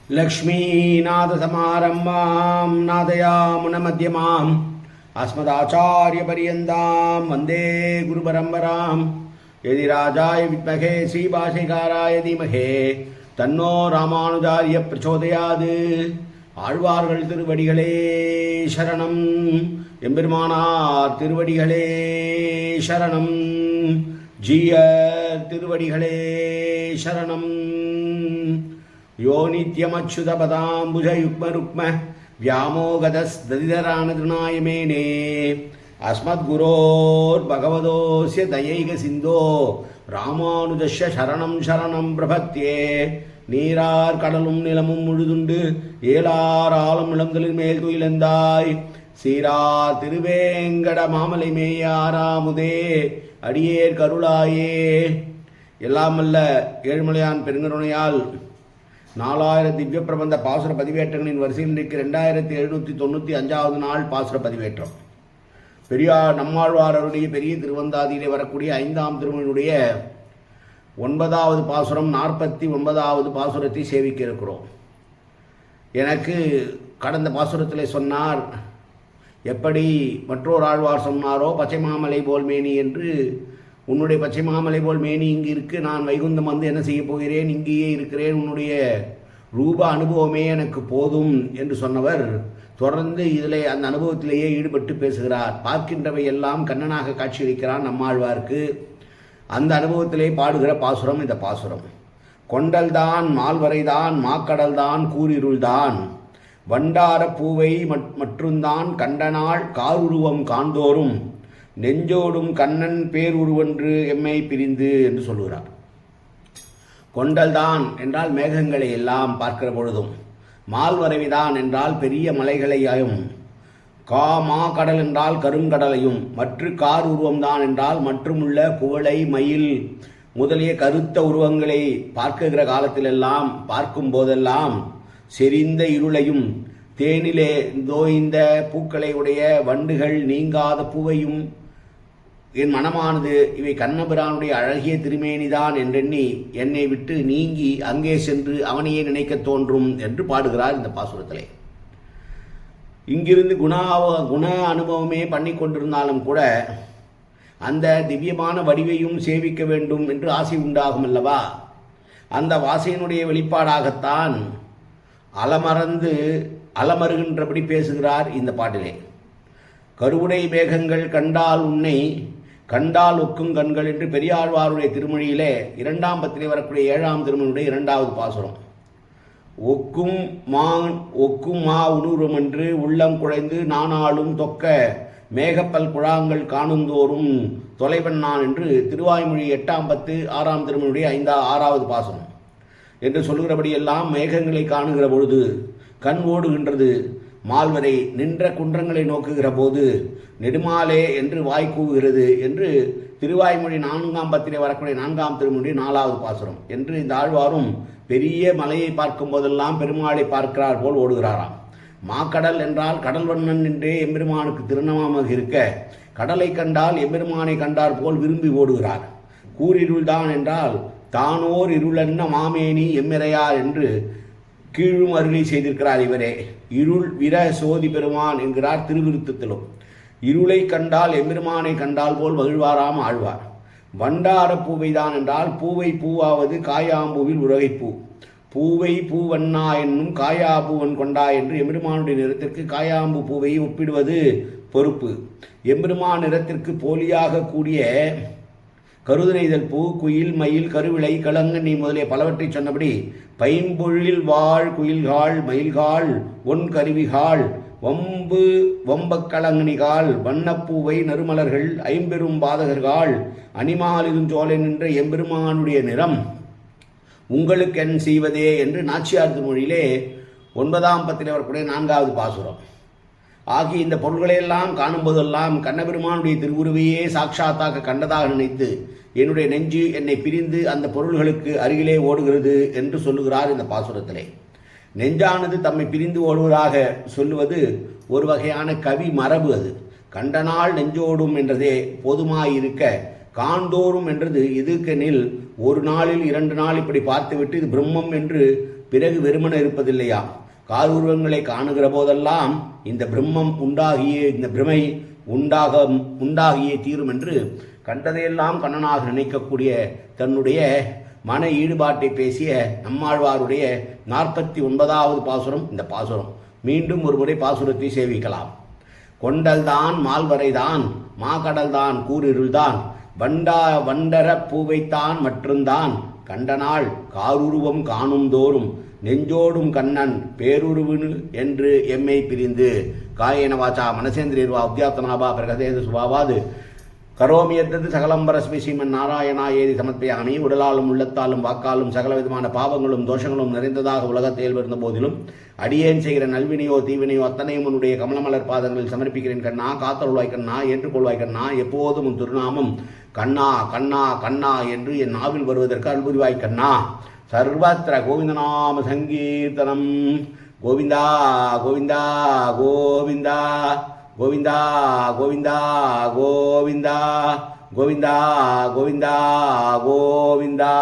लक्ष्मीनाथसमारम्भां नादयामुनमध्यमाम् अस्मदाचार्यपर्यन्तां वन्दे गुरुपरम्परां यदिराजाय विद्महे श्रीभाष्यकाराय धीमहि तन्नो रामानुजार्य प्रचोदयात् ஆழ்வார்கள் திருவடிகளே சரணம் எம்பெருமானார் திருவடிகளே சரணம் ஜீய திருவடிகளே சரணம் யோ நித்யமச்சுதபதாம்புஜ யுக்ம ருக்ம व्यामोगदस्दधिधराणतृणाय मेने अस्मद्गुरोर्भगवतोऽस्य दयैक सिन्धो रामानुजस्य शरणं शरणं प्रपद्ये நீரார் கடலும் நிலமும் முழுதுண்டு ஏலார் ஆலம் இளந்தலில் மேல் துயிலந்தாய் சீரார் திருவேங்கட மாமலை மேயாராமுதே அடியேர் கருளாயே. எல்லாமல்ல ஏழுமலையான் பெருங்கருணையால் 4000 திவ்ய பிரபந்த பாசுர பதிவேற்றங்களின் வரிசையில் இன்றைக்கு 2795வது நாள் பாசுர பதிவேற்றம். பெரியார் நம்மாழ்வாரருடைய பெரிய திருவந்தாதியிலே வரக்கூடிய 5ஆம் திருமணியுடைய 9வது பாசுரம் 49வது பாசுரத்தை சேவிக்க இருக்கிறோம். எனக்கு கடந்த பாசுரத்தில் சொன்னார், எப்படி மற்றொரு ஆழ்வார் சொன்னாரோ பச்சை மாமலை போல் மேனி என்று, உன்னுடைய பச்சை மாமலை போல் மேனி இங்கு இருக்கு, நான் வைகுந்தம் வந்து என்ன செய்ய போகிறேன், இங்கேயே இருக்கிறேன், உன்னுடைய ரூப அனுபவமே எனக்கு போதும் என்று சொன்னவர் தொடர்ந்து இதில் அந்த அனுபவத்திலேயே ஈடுபட்டு பேசுகிறார். பார்க்கின்றவை எல்லாம் கண்ணனாக காட்சியளிக்கிறான் நம்மாழ்வார்க்கு. அந்த அனுபவத்திலே பாடுகிற பாசுரம் இந்த பாசுரம். கொண்டல்தான் மால்வரைதான் மாக்கடல்தான் கூரிருள்தான் வண்டார பூவை மற்றும்தான் கண்டனாள் காருருவம் காண்தோறும் நெஞ்சோடும் கண்ணன் பேருருவென்று எம்மை பிரிந்து என்று சொல்லுகிறார். கொண்டல்தான் என்றால் மேகங்களை எல்லாம் பார்க்கிற பொழுதும், மால்வரைவிதான் என்றால் பெரிய மலைகளையும், மா கடல் என்றால் கருங்கடலையும், மற்ற கார் உருவம்தான் என்றால் மற்றுமுள்ள குவளை மயில் முதலிய கருத்த உருவங்களை பார்க்குகிற காலத்திலெல்லாம் பார்க்கும் போதெல்லாம் செறிந்த இருளையும் தேனிலே தோய்ந்த பூக்களை உடைய வண்டுகள் நீங்காத பூவையும் என் மனமானது இவை கண்ணபிரானுடைய அழகிய திருமேனிதான் என்றெண்ணி என்னை விட்டு நீங்கி அங்கே சென்று அவனையே நினைக்க தோன்றும் என்று பாடுகிறார் இந்த பாசுரத்திலே. இங்கிருந்து குண அனுபவமே பண்ணி கொண்டிருந்தாலும் கூட அந்த திவ்யமான வடிவையும் சேவிக்க வேண்டும் என்று ஆசை உண்டாகும் அல்லவா? அந்த வாசையினுடைய வெளிப்பாடாகத்தான் அலமறந்து அலமருகின்றபடி பேசுகிறார் இந்த பாட்டிலே. கருவுடை மேகங்கள் கண்டால் உன்னை கண்டால் ஒக்கும் கண்கள் என்று பெரியாழ்வாருடைய திருமொழியிலே 2ஆம் பத்திலே வரக்கூடிய 7ஆம் திருமொழியுடைய 2வது பாசுரம். ஒக்கும் மா உணரும் என்று உள்ளம் குழைந்து நானாலும் தொக்க மேகப்பல் குழாங்கள் காணுந்தோறும் தொலைவன் நான் என்று திருவாய்மொழி 8ஆம் பத்து 6ஆம் திருமொழியுடைய 6வது பாசுரம் என்று சொல்கிறபடியெல்லாம் மேகங்களை காணுகிற பொழுது கண் ஓடுகின்றது. மால்வரை நின்ற குன்றங்களை நோக்குகிற போது நெடுமாலே என்று வாய் கூவுகிறது என்று திருவாய்மொழி 4ஆம் பத்திலே வரக்கூடிய 4ஆம் திருமொழி 4வது பாசுரம் என்று இந்த ஆழ்வாரும் பெரிய மலையை பார்க்கும் போதெல்லாம் பெருமாளை பார்க்கிறார் போல் ஓடுகிறாராம். மாக்கடல் என்றால் கடல் வண்ணன் என்றே எம்பெருமானுக்கு திருநாமமாக இருக்க கடலை கண்டால் எம்பெருமானை கண்டார் போல் விரும்பி ஓடுகிறார். கூரிருள்தான் என்றால் தானோர் இருளென்ன மாமேனி எம்மிரையார் என்று கீழும் அருளை செய்திருக்கிறார் இவரே. இருள் விர சோதி பெருமான் என்கிறார் திருவிருத்தத்திலும். இருளை கண்டால் எம்பெருமானை கண்டால் போல் மகிழ்வாராம் ஆழ்வார். வண்டார பூவைதான் என்றால் பூவை பூவாவது காயாம்பூவில் உலகைப்பூ, பூவை பூவண்ணா என்னும் காயாபூவன் கொண்டா என்று எம்பெருமானுடைய நிறத்திற்கு காயாம்பூ பூவை ஒப்பிடுவது பொறுப்பு. எம்பெருமான் நிறத்திற்கு போலியாக கூடிய கருதுரைதல் பூ, குயில், மயில், கருவிளை, கலங்கண்ணி முதலிய பலவற்றை சொன்னபடி பைம்பொழில் வாழ் குயில்காள் மயில்காள் ஒன் கருவிகாள் வம்பக்கலங்கணிகாள் வண்ணப்பூவை நறுமலர்கள் ஐம்பெரும் பாதகர்கள் அணிமாலிருஞ்சோலை நின்ற எம்பெருமானுடைய நிறம் உங்களுக்கு என் செய்வதே என்று நாச்சியார் திருமொழியிலே 9ஆம் பத்திலே வரக்கூடிய 4வது பாசுரம். ஆகிய இந்த பொருள்களையெல்லாம் காணும்போதெல்லாம் கண்ணபெருமானுடைய திருவுருவையே சாட்சாத்தாக கண்டதாக நினைத்து என்னுடைய நெஞ்சு என்னை பிரிந்து அந்த பொருள்களுக்கு அருகிலே ஓடுகிறது என்று சொல்லுகிறார் இந்த பாசுரத்திலே. நெஞ்சானது தம்மை பிரிந்து ஓடுவதாக சொல்லுவது ஒரு வகையான கவி மரபு. அது கண்டனால் நெஞ்சோடும் என்றதே போதுமாயிருக்க காண்தோறும் என்றது எதுக்கெனில் ஒரு நாளில் 2 நாள் இப்படி பார்த்துவிட்டு இது பிரம்மம் என்று பிறகு வெறுமன இருப்பதில்லையா? காருருவங்களை காணுகிற போதெல்லாம் இந்த பிரம்மம் இந்த பிரமை உண்டாகியே தீரும் என்று கண்டதையெல்லாம் கண்ணனாக நினைக்கக்கூடிய தன்னுடைய மன ஈடுபாட்டை பேசிய நம்மாழ்வாருடைய 49வது பாசுரம் இந்த பாசுரம். மீண்டும் ஒரு முறை பாசுரத்தை சேவிக்கலாம். கொண்டல்தான் மால்வரைதான் மாகடல்தான் கூரிருள்தான் வண்டர பூவைத்தான் மற்றும்தான் கண்டனாள் காருருவம் காணும் தோறும் நெஞ்சோடும் கண்ணன் பேருருவினு என்று எம்மை பிரிந்து காயேன வாச்சா மனசேந்திரியர்வா உத்யாத்தனாபா பிரகதேது சுபாவாது கரோமியத்தது சகலம்பரஸ்மி ஸ்ரீமன் நாராயணா ஏதி சமர்ப்பயாமி. உடலாலும் உள்ளத்தாலும் வாக்காலும் சகல விதமான பாவங்களும் தோஷங்களும் நிறைந்ததாக உலகத்தில் இருந்த போதிலும் அடியேன் செய்கிற நல்வினையோ தீவினையோ அத்தனையும் உன்னுடைய கமலமலர் பாதங்களில் சமர்ப்பிக்கிறேன் கண்ணா. காத்தருள்வாய் கண்ணா, ஏற்றுக்கொள்வாய் கண்ணா. எப்போதும் உன் திருநாமம் கண்ணா கண்ணா கண்ணா என்று என் நாவில் வருவதற்கு அன்புரிவாய் கண்ணா. சர்வத்திர கோவிந்தநாம சங்கீர்த்தனம். கோவிந்தா கோவிந்தா கோவிந்தா கோவிந்தா கோவிந்தா கோவிந்தா கோவிந்தா கோவிந்தா கோவிந்தா.